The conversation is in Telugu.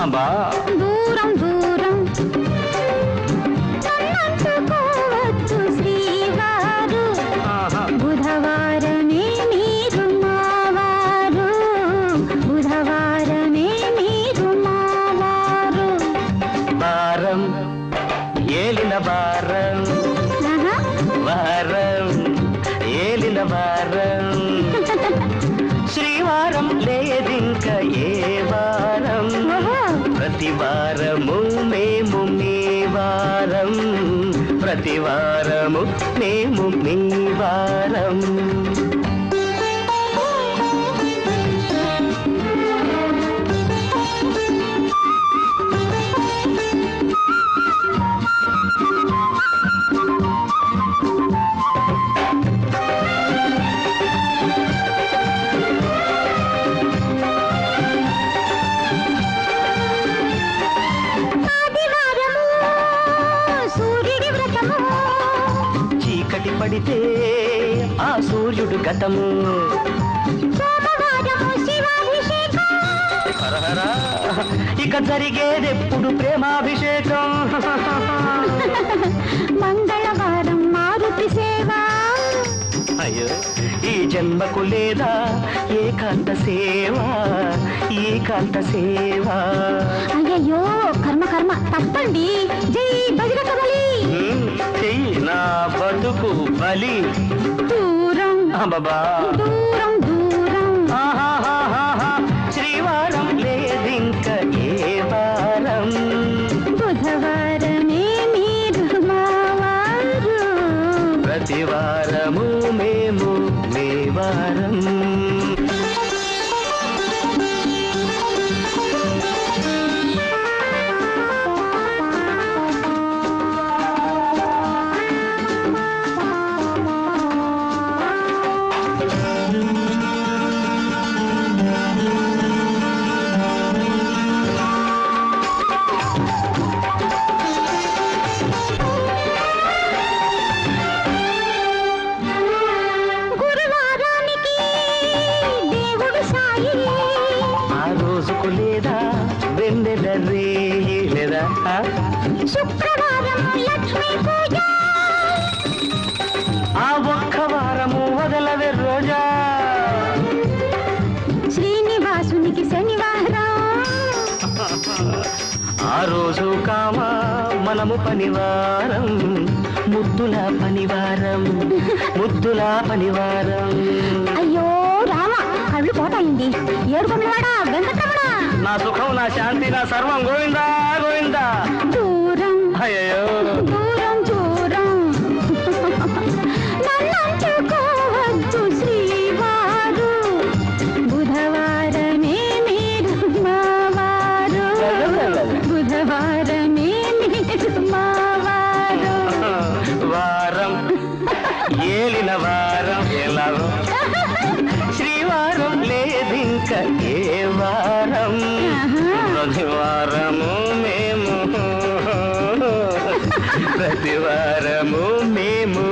అబ్బా దూరం దూరం నన్నంటుకోవచ్చు శ్రీవారు. బుధవారమే మీరు మావారు, బుధవారమే మీరు మావారు. వారం ఏలిన వారం, వారం ఏలిన వారం, శ్రీవారం లేదింక ఏ వారం, ప్రతి వారము మేము మీ వారం, ప్రతి వారము మేము మీ వారం. చీకటి పడితే ఆ సూర్యుడు గతము, హరహరా ఇక జరిగేదెప్పుడు ప్రేమాభిషేకం. మంగళవారం మారుతి సేవ, అయ్యో ఈ జన్మకు లేదా ఏకాంత సేవ, ఏకాంత సేవ. అయ్యయ్యో కర్మ కర్మ తప్పండి. జై బజరంగ బలి. చెయ్యి నా బతుకు బలి. దూరం అబ్బా దూరం దూరం, శ్రీవారం లేదింక ఏ వారం, బుధవారమే మీరు మావారు, ప్రతి వారము మేము మీ వారం. లేదా వెన్నెల రేయి లేదా శుక్రవారం లక్ష్మీ పూజ, ఆ ఒక్క వారము వదలవే రోజా, శ్రీనివాసునికి శనివారం, ఆ రోజు కామ మనము పనివారం, ముద్దుల పనివారం, ముద్దుల పనివారం. అయ్యో రామ కళ్ళు పోతాయింది. ఏడుకొండవాడా వెంకటరమణ, నా సుఖం నా శాంతి నా సర్వం గోవిందా గోవిందా. దూరం అయ్యో దూరం దూరం, నన్నంటుకోవద్దు శ్రీవారు, బుధవారమే మీరు మావారు, బుధవారమే మీరు మావారు. వారం ఏలిన వారం ఎలాగో, శ్రీవారం లేదింక ఏ వారం, ప్రతి వారము మేము, ప్రతి వారము మేము